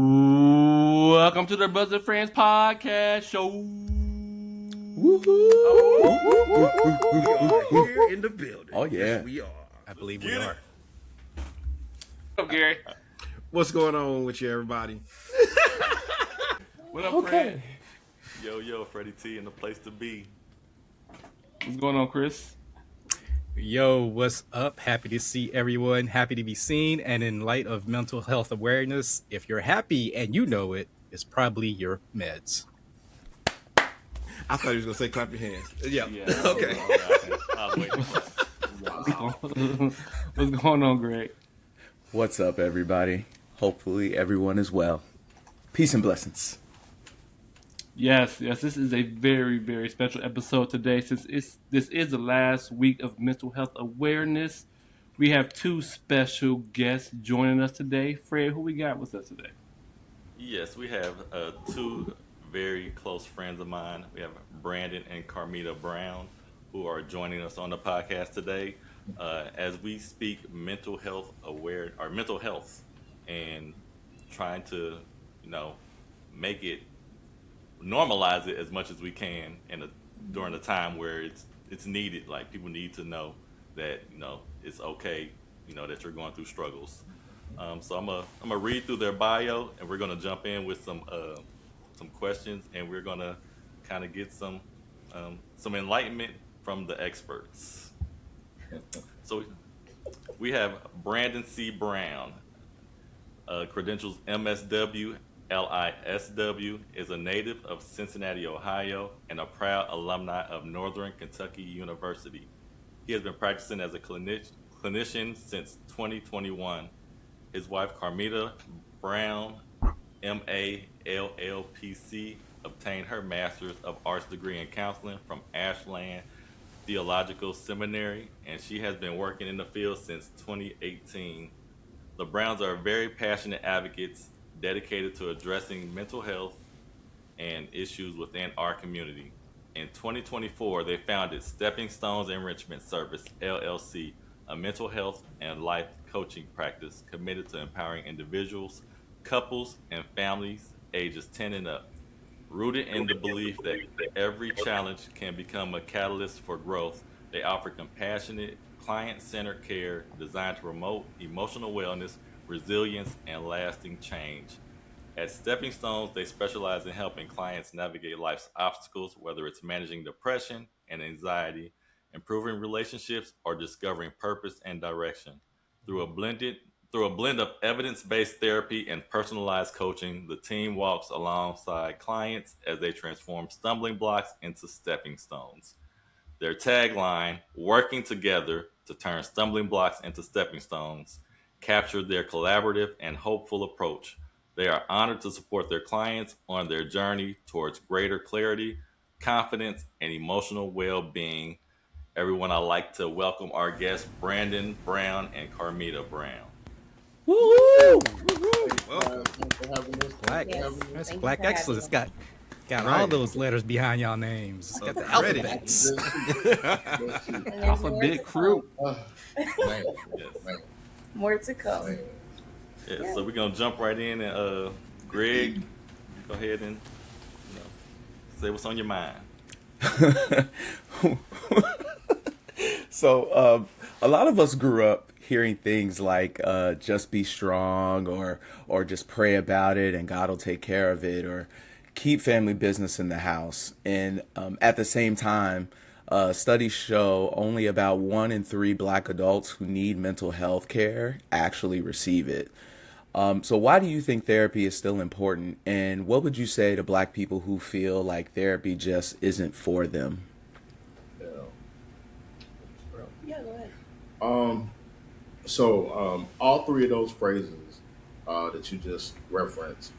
Welcome to the Brothers and Friends podcast show. We are here in the building. Oh, yeah. Yes, we are. I believe we are. What's up, Gary? What's going on with you, everybody? What up, Fred? Yo, Freddie T in the place to be. What's going on, Chris? Yo, what's up? Happy to see everyone. Happy to be seen. And in light of mental health awareness, if you're happy and you know it, it's probably your meds. I thought he was going to say clap your hands. Yeah. Okay. I'll wait. Wow. What's going on, Greg? What's up, everybody? Hopefully everyone is well. Peace and blessings. Yes, this is a very, very special episode today since this is the last week of mental health awareness. We have two special guests joining us today. Fred, who we got with us today? Yes, we have two very close friends of mine. We have Brandon and Carmita Brown, who are joining us on the podcast today as we speak mental health and trying to, make it, normalize it as much as we can during a time where it's needed. Like, people need to know that it's okay, that you're going through struggles. So I'm gonna read through their bio, and we're gonna jump in with some questions, and we're gonna kind of get some enlightenment from the experts. So we have Brandon C. Brown, credentials MSW, LISW, is a native of Cincinnati, Ohio, and a proud alumni of Northern Kentucky University. He has been practicing as a clinician since 2021. His wife, Carmita Brown, MA, LLPC, obtained her Master's of Arts degree in counseling from Ashland Theological Seminary, and she has been working in the field since 2018. The Browns are very passionate advocates dedicated to addressing mental health and issues within our community. In 2024, they founded Stepping Stones Enrichment Service, LLC, a mental health and life coaching practice committed to empowering individuals, couples, and families ages 10 and up. Rooted in the belief that every challenge can become a catalyst for growth, they offer compassionate, client-centered care designed to promote emotional wellness, resilience, and lasting change. At Stepping Stones, they specialize in helping clients navigate life's obstacles, whether it's managing depression and anxiety, improving relationships, or discovering purpose and direction. Through a blend of evidence-based therapy and personalized coaching, the team walks alongside clients as they transform stumbling blocks into stepping stones. Their tagline, "Working Together to Turn Stumbling Blocks into Stepping Stones," captured their collaborative and hopeful approach. They are honored to support their clients on their journey towards greater clarity, confidence, and emotional well-being. Everyone, I'd like to welcome our guests, Brandon Brown and Carmita Brown. Woo! Welcome. Thanks for having us. Black, Yes, that's thank you Black for having excellence. us. Got all Right. those letters behind y'all names. It's got the Credit. alphabets. And there's Alphabet crew. Man, Yes. man, More to come. man. Yeah, so we're going to jump right in. And Greg, go ahead and say what's on your mind. So, a lot of us grew up hearing things like just be strong or just pray about it and God will take care of it, or keep family business in the house. And at the same time, studies show only about 1 in 3 Black adults who need mental health care actually receive it. So why do you think therapy is still important? And what would you say to Black people who feel like therapy just isn't for them? Yeah, go ahead. All three of those phrases that you just referenced,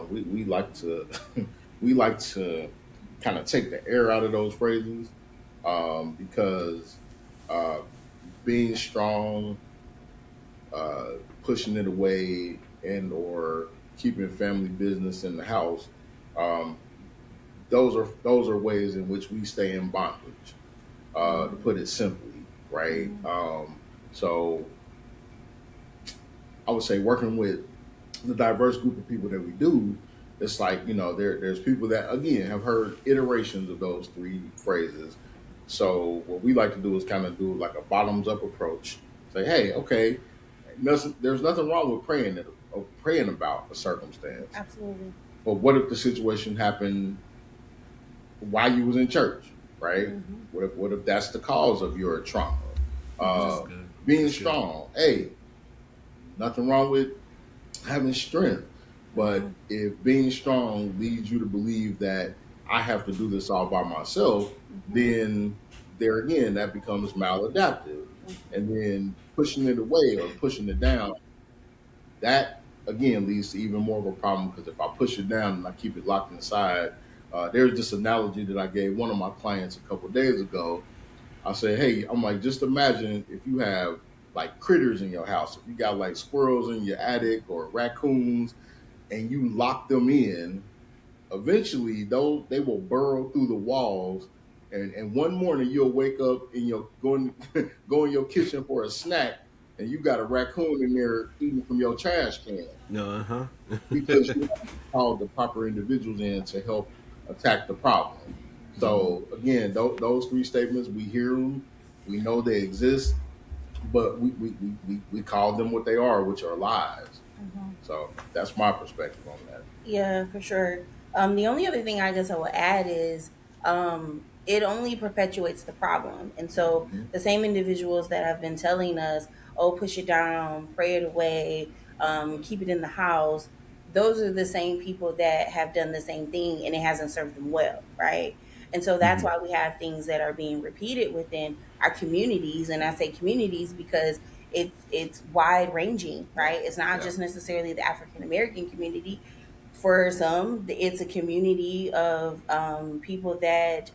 we like to we like to kind of take the air out of those phrases because being strong, pushing it away, and or keeping family business in the house, those are ways in which we stay in bondage, to put it simply, right? So I would say working with the diverse group of people that we do, it's like, there's people that again have heard iterations of those three phrases. So what we like to do is kind of do like a bottoms up approach. Say, hey, okay, there's nothing wrong with praying about a circumstance. Absolutely. But what if the situation happened while you was in church, right? What if that's the cause of your trauma? Being strong. Hey, nothing wrong with having strength. But if being strong leads you to believe that I have to do this all by myself, then there again, that becomes maladaptive. And then pushing it away or pushing it down, that again leads to even more of a problem, because if I push it down and I keep it locked inside, there's this analogy that I gave one of my clients a couple of days ago. I said, hey, I'm like, just imagine if you have like critters in your house. If you got like squirrels in your attic or raccoons and you lock them in, eventually they will burrow through the walls. And one morning you'll wake up and you'll go in your kitchen for a snack, and you got a raccoon in there eating from your trash can. No, Because you haven't called the proper individuals in to help attack the problem. So again, those three statements, we hear them, we know they exist, but we call them what they are, which are lies. So that's my perspective on that. Yeah, for sure. The only other thing I guess I would add is it only perpetuates the problem. And so the same individuals that have been telling us, oh, push it down, pray it away, keep it in the house, those are the same people that have done the same thing and it hasn't served them well, right? And so that's why we have things that are being repeated within our communities. And I say communities because it's wide ranging, right? It's not just necessarily the African American community. For some, it's a community of people that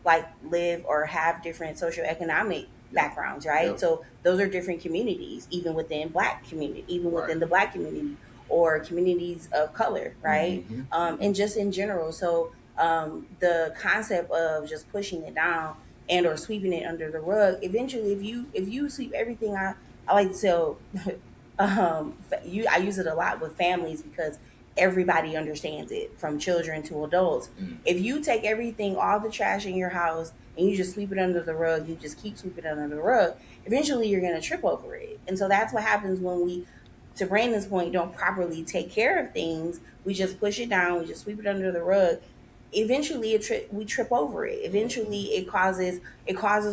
like live or have different socioeconomic backgrounds, right? Yep. So those are different communities, even within Black community, even Right. within the Black community or communities of color, right? And just in general. So the concept of just pushing it down and or sweeping it under the rug, eventually, if you sweep everything, I like to tell I use it a lot with families because everybody understands it from children to adults. If you take everything, all the trash in your house, and you just sweep it under the rug, you just keep sweeping it under the rug, eventually you're going to trip over it. And so that's what happens when we, to Brandon's point, don't properly take care of things. We just push it down, we just sweep it under the rug. Eventually we trip over it. Eventually it causes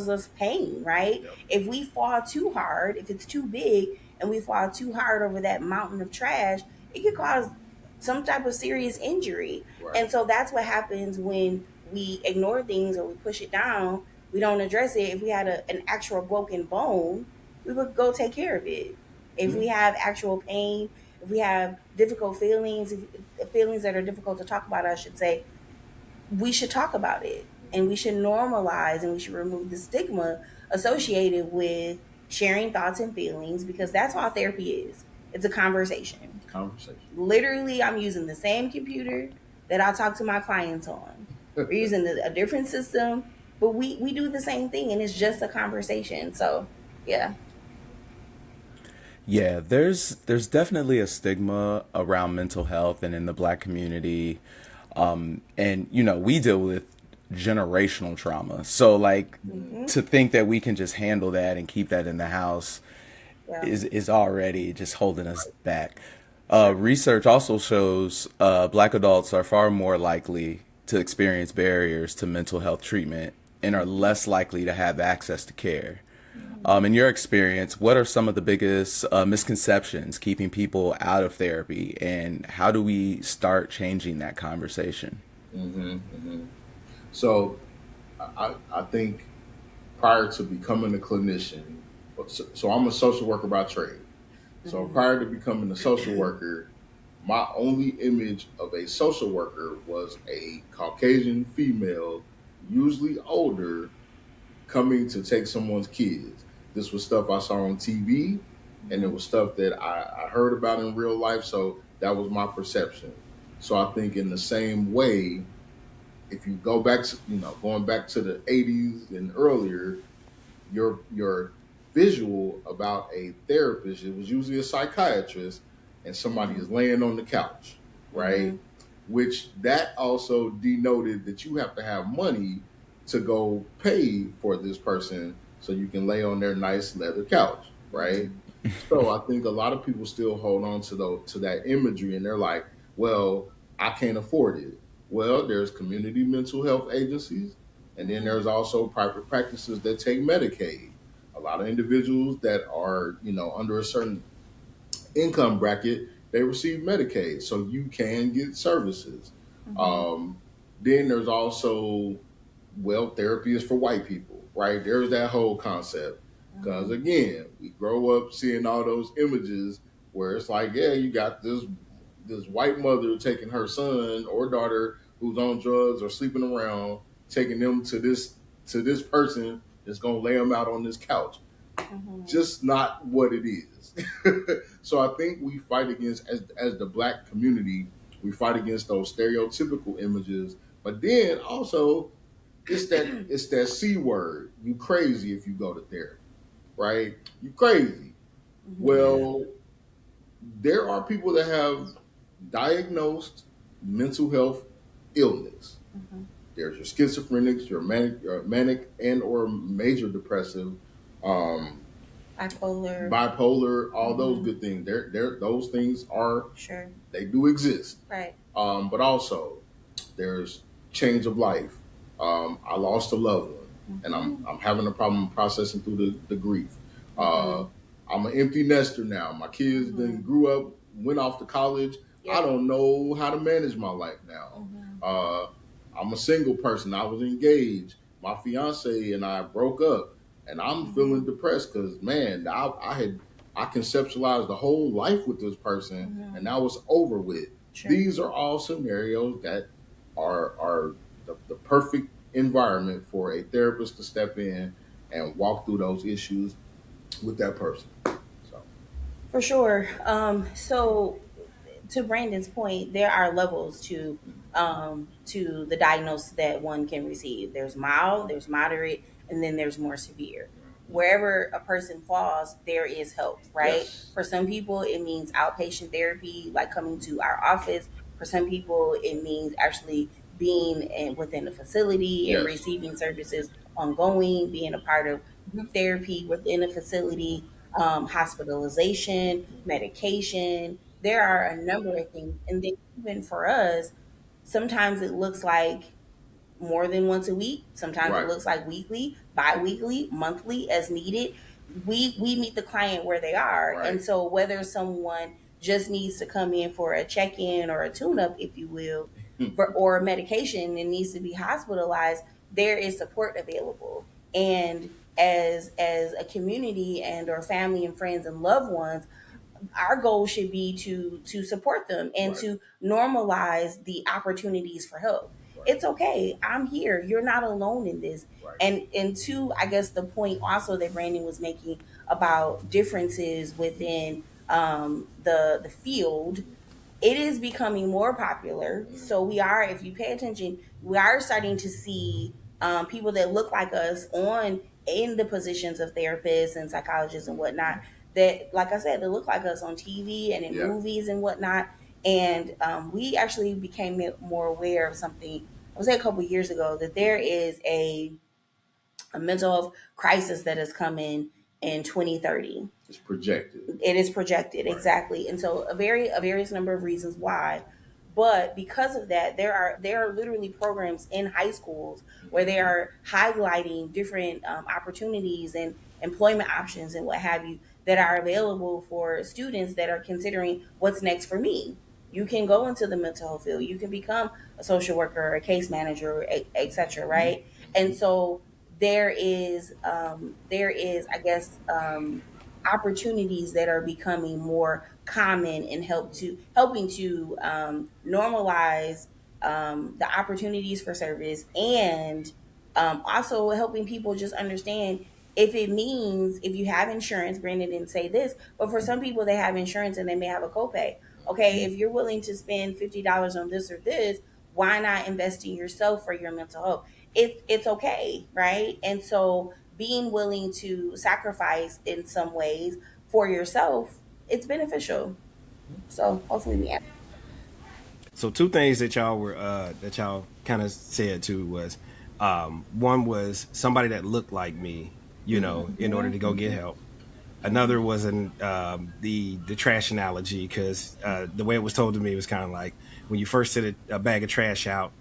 us pain, right? Yep. If we fall too hard, if it's too big and we fall too hard over that mountain of trash, it could cause some type of serious injury. Right. And so that's what happens when we ignore things or we push it down. We don't address it. If we had an actual broken bone, we would go take care of it. If we have actual pain, if we have difficult feelings, feelings that are difficult to talk about, I should say, we should talk about it. And we should normalize and we should remove the stigma associated with sharing thoughts and feelings, because that's all therapy is. It's a conversation. Literally, I'm using the same computer that I talk to my clients on. We're using a different system, but we do the same thing, and it's just a conversation. So, yeah. Yeah, there's definitely a stigma around mental health and in the Black community. And we deal with generational trauma. So like to think that we can just handle that and keep that in the house is already just holding us back. Research also shows Black adults are far more likely to experience barriers to mental health treatment and are less likely to have access to care. In your experience, what are some of the biggest misconceptions keeping people out of therapy, and how do we start changing that conversation? So I think prior to becoming a clinician, so I'm a social worker by trade. So prior to becoming a social worker, my only image of a social worker was a Caucasian female, usually older, coming to take someone's kids. This was stuff I saw on TV, and it was stuff that I heard about in real life. So that was my perception. So I think in the same way, if you go back to, going back to the 80s and earlier, your visual about a therapist, it was usually a psychiatrist, and somebody is laying on the couch, right? Mhm. Which that also denoted that you have to have money to go pay for this person so you can lay on their nice leather couch, right? So I think a lot of people still hold on to that imagery, and they're like, "Well, I can't afford it." Well, there's community mental health agencies, and then there's also private practices that take Medicaid. A lot of individuals that are, under a certain income bracket, they receive Medicaid, so you can get services. Mhm. Um, then there's also, well, therapy is for white people, right? There's that whole concept. Because Mhm. again, we grow up seeing all those images where it's like, yeah, you got this white mother taking her son or daughter who's on drugs or sleeping around, taking them to this person that's gonna lay them out on this couch. Mhm. Just not what it is. So I think we fight against, as the black community, we fight against those stereotypical images. But then also, it's that C word. You crazy if you go to therapy, right? You crazy. Mhm. Yeah. Well, there are people that have diagnosed mental health illness. Mhm. There's your schizophrenics, your manic and or major depressive, um, Bipolar. bipolar, all those Mhm. good things. Those things are, Sure. they do exist. Right. But also, there's change of life. I lost a loved one, and I'm Mhm. I'm having a problem processing through the grief. Uh, Mhm. I'm an empty nester now. My kids then Mhm. grew up, went off to college. I Yep. don't know how to manage my life now. Mhm. Uh, I'm a single person. I was engaged. My fiance and I broke up, and I'm feeling Mhm. depressed because, man, I conceptualized the whole life with this person, and Mhm. now it's over with. Sure. These are all scenarios that are the perfect environment for a therapist to step in and walk through those issues with that person. So, For sure. So to Brandon's point, there are levels to the diagnosis that one can receive. There's mild, there's moderate, and then there's more severe. Wherever a person falls, there is help, right? yes, For some people, it means outpatient therapy, like coming to our office. For some people, it means actually being within a facility and yes, receiving services ongoing, being a part of group therapy within a facility, hospitalization, medication. There are a number of things. And then even for us, sometimes it looks like more than once a week. Sometimes it right, looks like weekly, bi-weekly, monthly as needed. We meet the client where they are. right. And so whether someone just needs to come in for a check-in or a tune-up, if you will, or a medication and needs to be hospitalized, there is support available. And as a community and or family and friends and loved ones, our goal should be to support them and Right, to normalize the opportunities for help. right, It's okay. I'm here. You're not alone in this. right. And two, I guess the point also that Brandon was making about differences within the field, it is becoming more popular. So we are, if you pay attention, we are starting to see people that look like us on in the positions of therapists and psychologists and whatnot. That, like I said, they look like us on TV and in Yeah. movies and whatnot. And we actually became more aware of something. I would say a couple years ago that there is a mental health crisis that is coming in 2030. It's projected. It is projected, Right. exactly. And so a various number of reasons why. But because of that, there are literally programs in high schools where they are highlighting different opportunities and employment options and what have you that are available for students that are considering what's next for me. You can go into the mental health field. You can become a social worker, a case manager, etc. Right? And so there is, I guess, opportunities that are becoming more common and helping to normalize the opportunities for service, and also helping people just understand, if it means, if you have insurance. Brandon didn't say this, but for some people they have insurance and they may have a copay. Okay, if you're willing to spend $50 on this or this, why not invest in yourself for your mental health? It's okay, right? And so being willing to sacrifice in some ways for yourself, it's beneficial. So hopefully we answer. So two things that y'all kind of said too was, one was somebody that looked like me, in order to go get help. Another was the trash analogy, because the way it was told to me was kind of like when you first set a bag of trash out,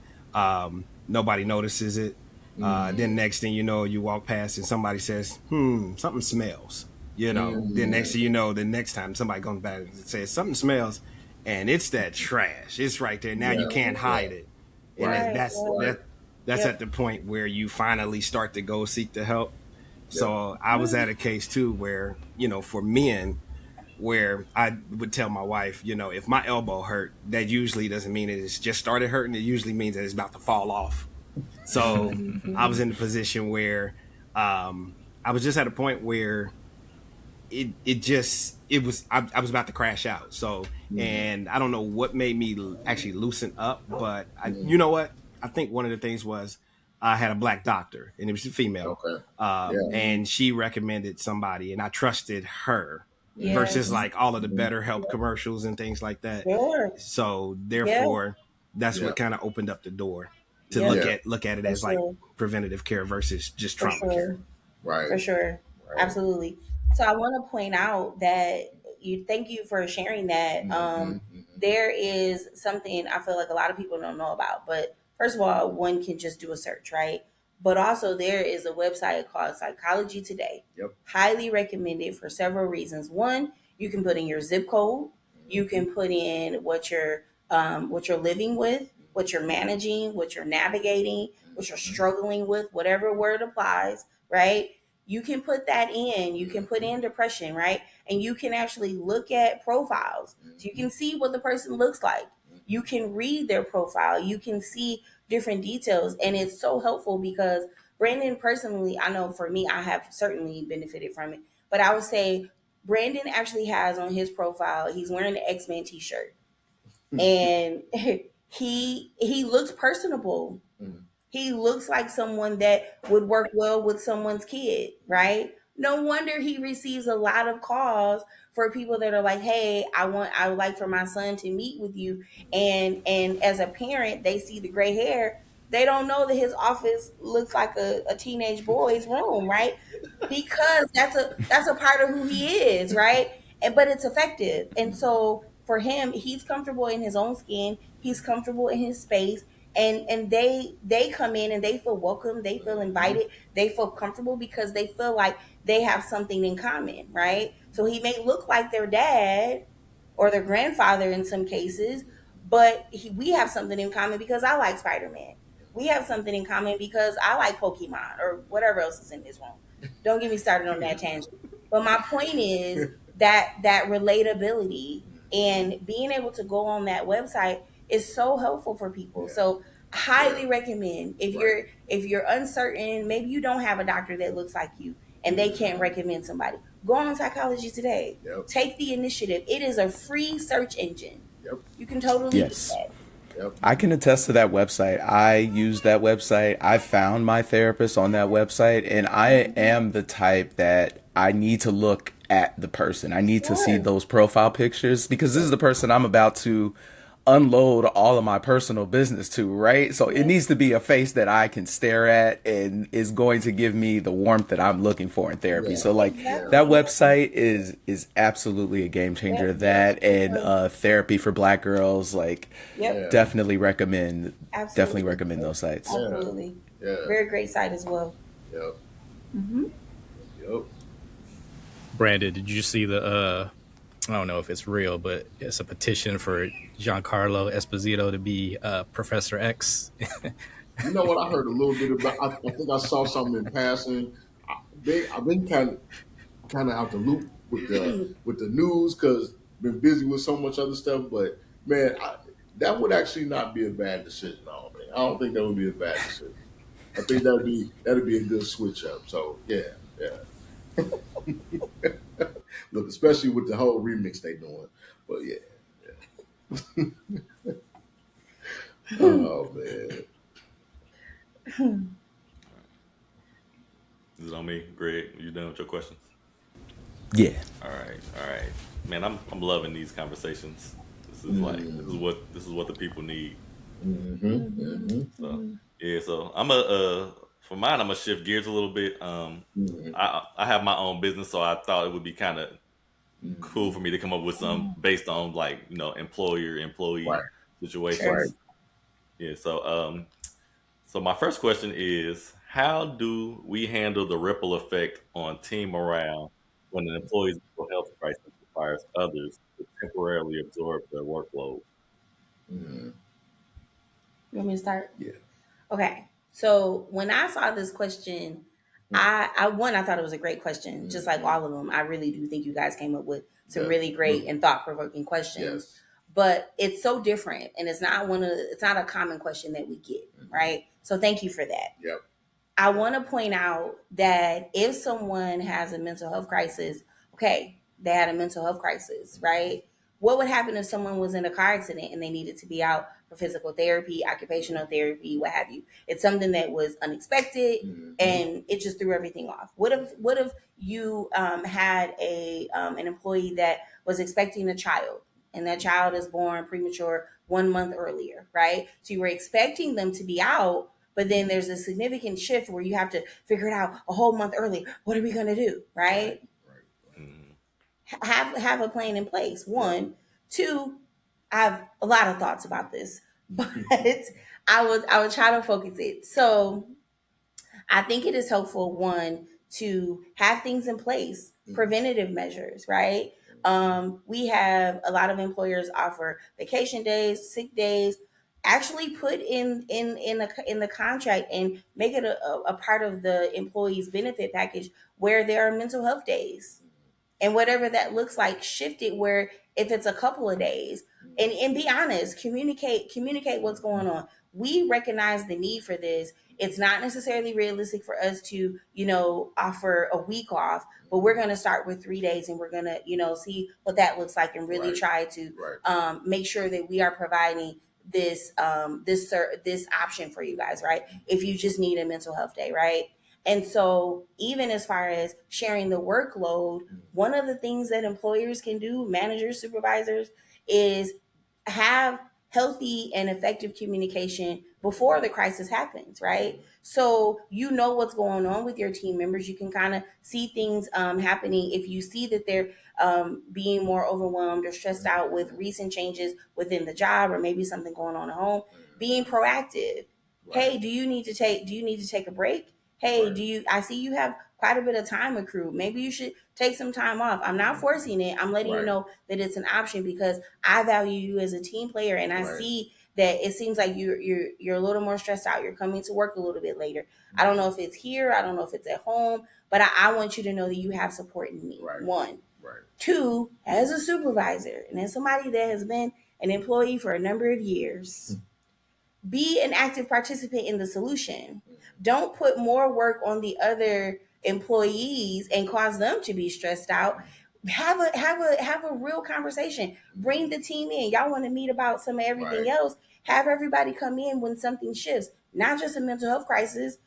nobody notices it. Then next thing you know, you walk past and somebody says, something smells. Then next thing you know, the next time somebody comes back and says something smells, and it's that trash. It's right there. Now you Yeah, can't yeah, hide it. And right, right. that's Yep. at the point where you finally start to go seek the help. Yep. So I was at a case too where, for men, where I would tell my wife, if my elbow hurt, that usually doesn't mean it's just started hurting. It usually means that it's about to fall off. So I was in the position where I was just at a point where I was about to crash out. So, and I don't know what made me actually loosen up, but you know what? I think one of the things was I had a black doctor, and it was a female, Okay. Yeah. and she recommended somebody, and I trusted her versus Yes. like all of the Better Help commercials and things like that. Sure. So Yeah. therefore, that's Yeah. what kind of opened up the door to Yeah. look at it For as like sure. preventative care versus just For trauma care. sure. Right. For sure. Right. Absolutely. So I want to point out that you thank you for sharing that. There is something I feel like a lot of people don't know about, but first of all, one can just do a search, right? But also there is a website called Psychology Today. Yep. Highly recommended for several reasons. One, you can put in your zip code, you can put in what you're living with, what you're managing, what you're navigating, what you're struggling with, whatever word applies, right? You can put that in. You can put in depression, right? And you can actually look at profiles. So you can see what the person looks like. You can read their profile. You can see different details. And it's so helpful because Brandon, personally, I know for me, I have certainly benefited from it. But I would say Brandon actually has on his profile, he's wearing an X-Men t-shirt. And he looks personable. He looks like someone that would work well with someone's kid, right? No wonder he receives a lot of calls for people that are like, "Hey, I would like for my son to meet with you." And as a parent, they see the gray hair. They don't know that his office looks like a teenage boy's room, right? Because that's a part of who he is, right? And but it's effective. And so for him, he's comfortable in his own skin, he's comfortable in his space, and they come in and they feel welcome, they feel invited, they feel comfortable because they feel like they have something in common, right? So he may look like their dad or their grandfather in some cases, but we have something in common because I like Spider-Man. We have something in common because I like Pokemon or whatever else is in this room. Don't get me started on that tangent. But my point is that relatability and being able to go on that website is so helpful for people. Yeah. So highly recommend Right. if you're uncertain, maybe you don't have a doctor that looks like you and they can't recommend somebody. Go on Psychology Today. Yep. Take the initiative. It is a free search engine. Yep. You can totally do Yes. that. Yep. I can attest to that website. I use that website. I found my therapist on that website, and I am the type that I need to look at the person. I need to see Sure. those profile pictures because this is the person I'm about to unload all of my personal business to, right? So it needs to be a face that I can stare at and is going to give me the warmth that I'm looking for in therapy. Yeah. So like Exactly. that website is absolutely a game changer. Yep. That and therapy for Black girls, like Yep. Yeah. definitely recommend Absolutely. those sites. Absolutely. Yeah. Very great site as well. Yep. Yep. Brandon, did you see the I don't know if it's real, but it's a petition for Giancarlo Esposito to be Professor X. You know what? I heard a little bit about. I think I saw something in passing. I've been kind of out the loop with the news because been busy with so much other stuff. But man, that would actually not be a bad decision. I don't think that would be a bad decision. I think that'd be a good switch up. So yeah, yeah. Look, especially with the whole remix they doing. But yeah. Oh man. Is it on me, Greg? You done with your questions? Yeah. All right. Man, I'm loving these conversations. This is like this is what the people need. So yeah, so I'm a for mine I'm gonna shift gears a little bit. I have my own business, so I thought it would be kind of cool for me to come up with some based on like employer employee Right. situations. Yeah. So my first question is, how do we handle the ripple effect on team morale when an employee's mental health crisis requires others to temporarily absorb their workload? Mhm. You want me to start? Yeah. Okay. So when I saw this question, I thought it was a great question, just like all of them. I really do think you guys came up with some really great and thought provoking questions. Yes. But it's so different, and it's not a common question that we get, right? So thank you for that. Yep. I want to point out that if someone has a mental health crisis, okay, they had a mental health crisis, right? What would happen if someone was in a car accident and they needed to be out for physical therapy, occupational therapy, what have you? It's something that was unexpected and it just threw everything off. What if you had an employee that was expecting a child and that child is born premature 1 month earlier, right? So you were expecting them to be out, but then there's a significant shift where you have to figure it out a whole month early. What are we going to do, right? Have a plan in place. One, two. I have a lot of thoughts about this, but I would try to focus it. So I think it is helpful, one, to have things in place, preventative measures, right? We have a lot of employers offer vacation days, sick days. Actually, put in the contract and make it a part of the employee's benefit package where there are mental health days, and whatever that looks like, shift it where if it's a couple of days, and be honest, communicate what's going on. We recognize the need for this. It's not necessarily realistic for us to offer a week off, but we're going to start with 3 days and we're going to see what that looks like and really try to make sure that we are providing this this option for you guys, right? If you just need a mental health day, right? And so even as far as sharing the workload, one of the things that employers can do, managers, supervisors, is have healthy and effective communication before the crisis happens, right? So you know what's going on with your team members. You can kind of see things happening. If you see that they're being more overwhelmed or stressed out with recent changes within the job, or maybe something going on at home, being proactive. Hey, do you need to take a break? Hey, I see you have quite a bit of time accrued. Maybe you should take some time off. I'm not forcing it. I'm letting you know that it's an option because I value you as a team player, and I see that it seems like you're a little more stressed out. You're coming to work a little bit later. I don't know if it's here. I don't know if it's at home, but I want you to know that you have support in me. One. Two, as a supervisor and as somebody that has been an employee for a number of years, be an active participant in the solution. Don't put more work on the other employees and cause them to be stressed out. Have a real conversation. Bring the team in. Y'all want to meet about some of everything else. Have everybody come in when something shifts. Not just a mental health crisis.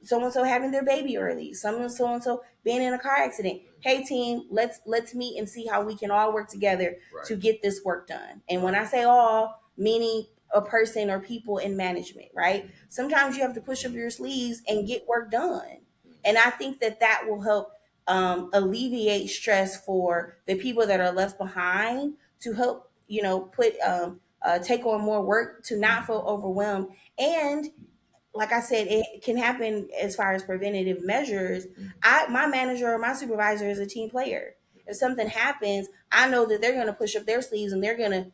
So-and-so having their baby early. So-and-so being in a car accident. Hey team, let's meet and see how we can all work together to get this work done. And when I say all, meaning a person or people in management, right? Sometimes you have to push up your sleeves and get work done. And I think that will help alleviate stress for the people that are left behind, to help, take on more work, to not feel overwhelmed. And like I said, it can happen as far as preventative measures. My manager or my supervisor is a team player. If something happens, I know that they're going to push up their sleeves and they're going to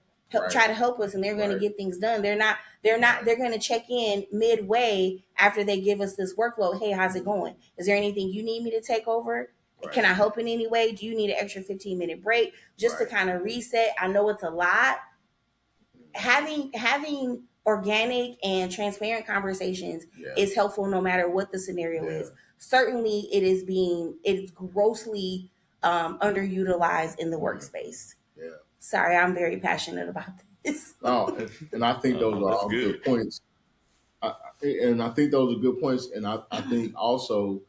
try to help us, and they're going to get things done. They're going to check in midway after they give us this workload. Hey, how's it going? Is there anything you need me to take over? Can I help in any way? Do you need an extra 15-minute break just to kind of reset? I know it's a lot. Having organic and transparent conversations is helpful no matter what the scenario is. Certainly it's grossly underutilized in the workspace. Sorry, I'm very passionate about this. No, and I think those are all good points. And I think I think also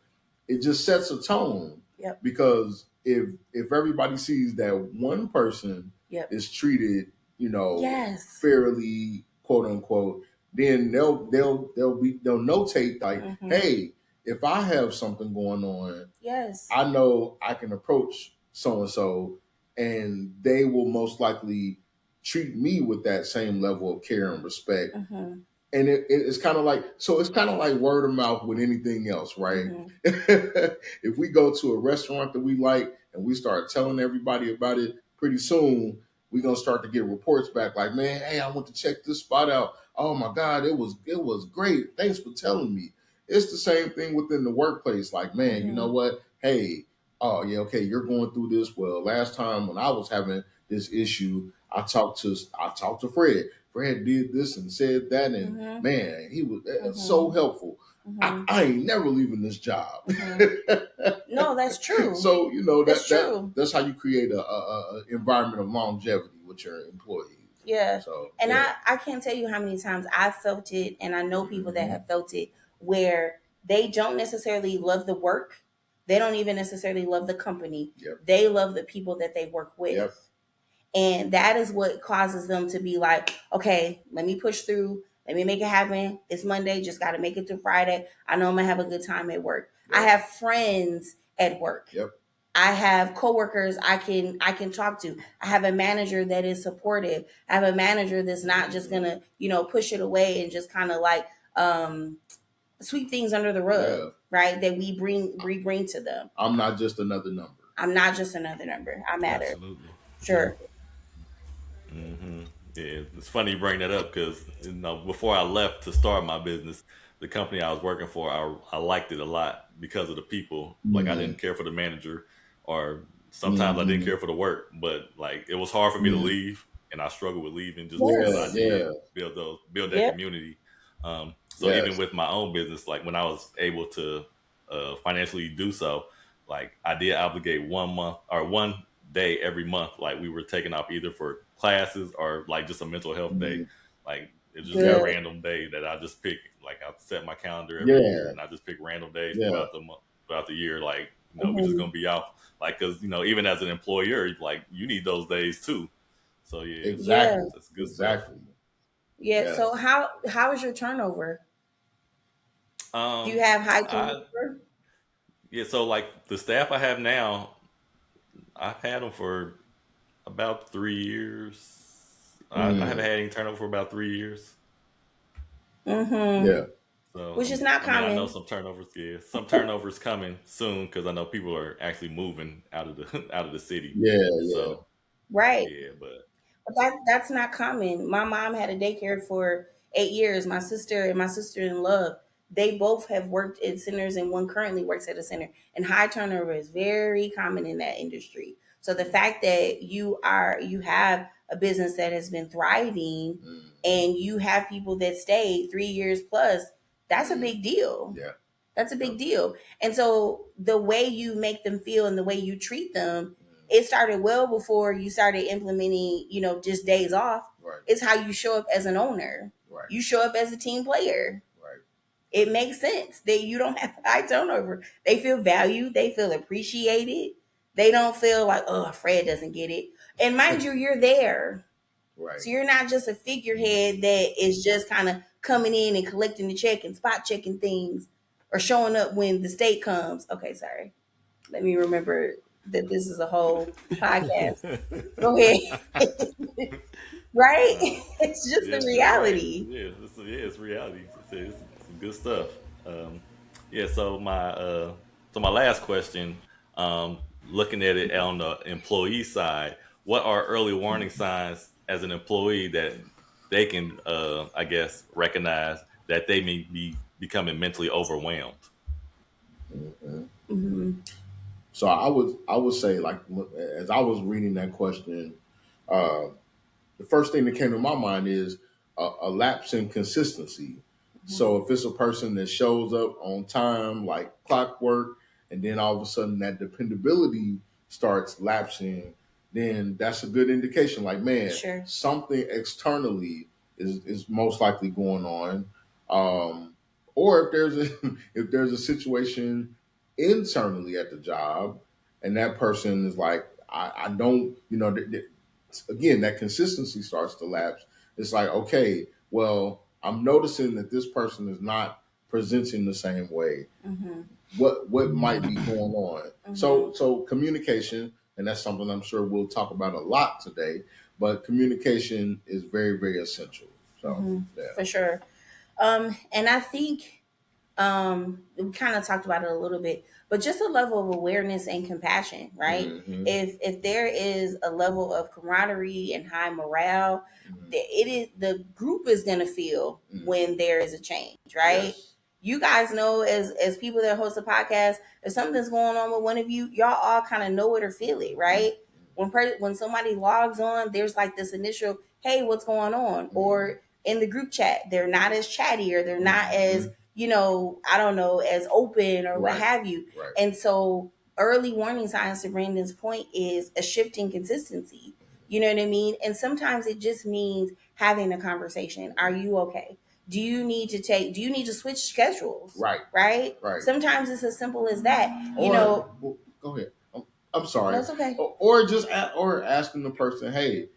it just sets a tone. Yep. Because if everybody sees that one person Yep. is treated, Yes. fairly, quote unquote, then they'll notate like, Mhm. hey, if I have something going on, Yes. I know I can approach so and so, and they will most likely treat me with that same level of care and respect. Mhm. And it's kind of like, so it's kind of like word of mouth with anything else, right? Mhm. If we go to a restaurant that we like and we start telling everybody about it, pretty soon we're gonna start to get reports back like, man, hey, I went to check this spot out. Oh my God, it was great. Thanks for telling me. It's the same thing within the workplace. Like, man, you know what? Hey, oh yeah, okay, you're going through this. Well, last time when I was having this issue, I talked to Fred. Fred did this and said that, and Mhm. man, he was so helpful. Mhm. I ain't never leaving this job. No, that's true. So That's true. that's how you create a environment of longevity with your employees. Yeah. So And yeah. I can't tell you how many times I've felt it, and I know people that Mhm. have felt it, where they don't necessarily love the work. They don't even necessarily love the company. Yep. They love the people that they work with. Yep. And that is what causes them to be like, okay, let me push through. Let me make it happen. It's Monday, just got to make it through Friday. I know I'm going to have a good time at work. Yep. I have friends at work. Yep. I have coworkers I can talk to. I have a manager that is supportive. I have a manager that's not just gonna, push it away and just kind of like sweep things under the rug, Yeah. right? That we bring to them. I'm not just another number. I'm not just another number. I matter. Absolutely. Sure. Yeah, it's funny you bring that up because before I left to start my business, the company I was working for, I liked it a lot because of the people. Like I didn't care for the manager, or sometimes I didn't care for the work, but like it was hard for me to leave, and I struggled with leaving just because I did build that Yep. community. So Yes. even with my own business, like when I was able to financially do so, like I did obligate 1 month or 1 day every month, like we were taking off either for classes or like just a mental health day. Like it's just Good. a random day that I just pick. Like I set my calendar every year, and I just pick random days throughout the month, throughout the year. Like we're just gonna be off. Like because even as an employer, like you need those days too. So yeah, Exactly. it's good stuff. Exactly. Yeah. Yes. So how is your turnover? Do you have high turnover? Yeah, so like the staff I have now, I've had them for about 3 years. I haven't had any turnover for about 3 years. Mm-hmm. Yeah. So Which is not I mean, I know common. some turnovers. Yeah, some turnovers coming soon because I know people are actually moving out of the out of the city. Yeah. Yeah. So Right. yeah, but But that's not common. My mom had a daycare for 8 years. My sister and my sister-in-law, they both have worked at centers, and one currently works at a center. And high turnover is very common in that industry. So the fact that you have a business that has been thriving, and you have people that stay 3 years plus, that's a big deal. Yeah. That's a big deal. And so the way you make them feel and the way you treat them, it started well before you started implementing, just days off. Right. It's how you show up as an owner. Right. You show up as a team player. Right. It makes sense that you don't have high turnover. They feel valued. They feel appreciated. They don't feel like, oh, Fred doesn't get it. And mind you, you're there. Right. So you're not just a figurehead that is just kind of coming in and collecting the check and spot checking things or showing up when the state comes. Okay, sorry. Let me remember that this is a whole podcast. Go ahead. Right? It's just yeah, the reality. right. It's reality. It's some good stuff. Yeah. So my last question, looking at it on the employee side, what are early warning signs as an employee that they can, I guess, recognize that they may be becoming mentally overwhelmed? Mm-hmm. So I would say, like, as I was reading that question, the first thing that came to my mind is a lapse in consistency. So if it's a person that shows up on time, like clockwork, and then all of a sudden that dependability starts lapsing, then that's a good indication. Like, man, Sure. something externally is most likely going on. Or if there's a if there's a situation internally at the job, and that person is like, I don't, again, that consistency starts to lapse. It's like, okay, well, I'm noticing that this person is not presenting the same way. Mm-hmm. What might be going on? Mm-hmm. So communication, and that's something I'm sure we'll talk about a lot today. But communication is very, very essential. So yeah, For sure. And I think we kind of talked about it a little bit, but just a level of awareness and compassion, right? Mhm. If there is a level of camaraderie and high morale, Mhm. the group is gonna feel Mhm. when there is a change, right? Yes. You guys know, as people that host a podcast, if something's going on with one of you, y'all all kind of know it or feel it, right? When somebody logs on, there's like this initial, "Hey, what's going on?" Or in the group chat, they're not as chatty, or they're not as, I don't know, as open or what Right. have you. Right. And so early warning signs, to Brandon's point, is a shift in consistency. You know what I mean? And sometimes it just means having a conversation. Are you okay? Do you need to switch schedules? Right. Right? Right. Sometimes it's as simple as that. Well, go ahead. I'm sorry. That's okay. Or just or asking the person, hey,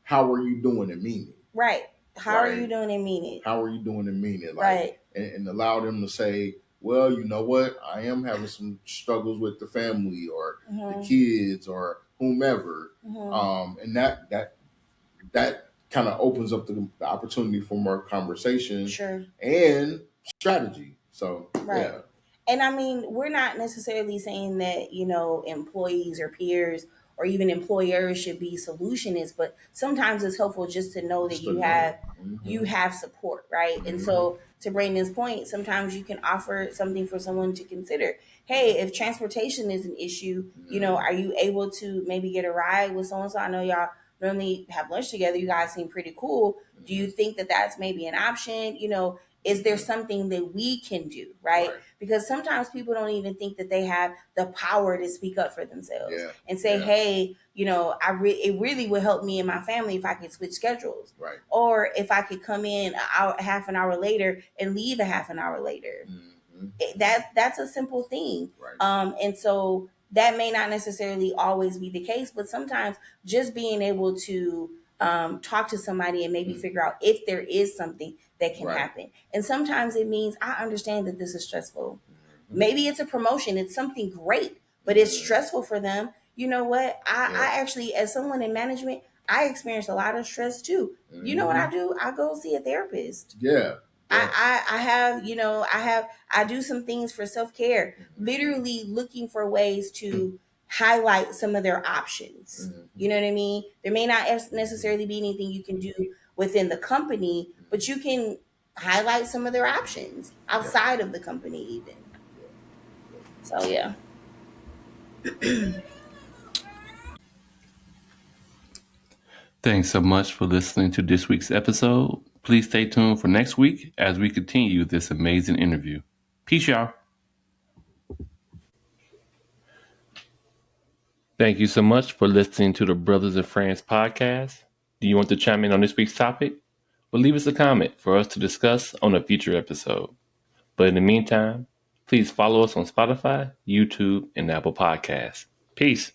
how are you doing and mean it? Right. How are Right. you doing and mean it? How are you doing and mean it? Like, Right. and allow them to say, well, you know what? I am having some struggles with the family or the kids or whomever. And that kind of opens up the opportunity for more conversation Sure. and strategy. So, Right. yeah. And I mean, we're not necessarily saying that, employees or peers or even employers should be solutionists, but sometimes it's helpful just to know that Just to you know. have Mhm. you have support, right? And so, to Brandon's point, sometimes you can offer something for someone to consider. Hey, if transportation is an issue, are you able to maybe get a ride with so and so? I know y'all normally have lunch together. You guys seem pretty cool. Do you think that that's maybe an option? Is there something that we can do, right? Because sometimes people don't even think that they have the power to speak up for themselves and say, hey, it really would help me and my family if I could switch schedules. Right. Or if I could come in half an hour later and leave a half an hour later. That's a simple thing. Right. And so that may not necessarily always be the case, but sometimes just being able to talk to somebody and maybe figure out if there is something that can happen. And sometimes it means, I understand that this is stressful. Maybe it's a promotion, it's something great, but it's stressful for them. You know what? I actually, as someone in management, I experience a lot of stress too. You know what I do? I go see a therapist. Yeah. I do some things for self-care, literally looking for ways to highlight some of their options. You know what I mean? There may not necessarily be anything you can do within the company, but you can highlight some of their options outside of the company even. So yeah. Thanks so much for listening to this week's episode. Please stay tuned for next week as we continue this amazing interview. Peace, y'all. Thank you so much for listening to the Brothers and Friends podcast. Do you want to chime in on this week's topic? Well, leave us a comment for us to discuss on a future episode. But in the meantime, please follow us on Spotify, YouTube, and Apple Podcasts. Peace.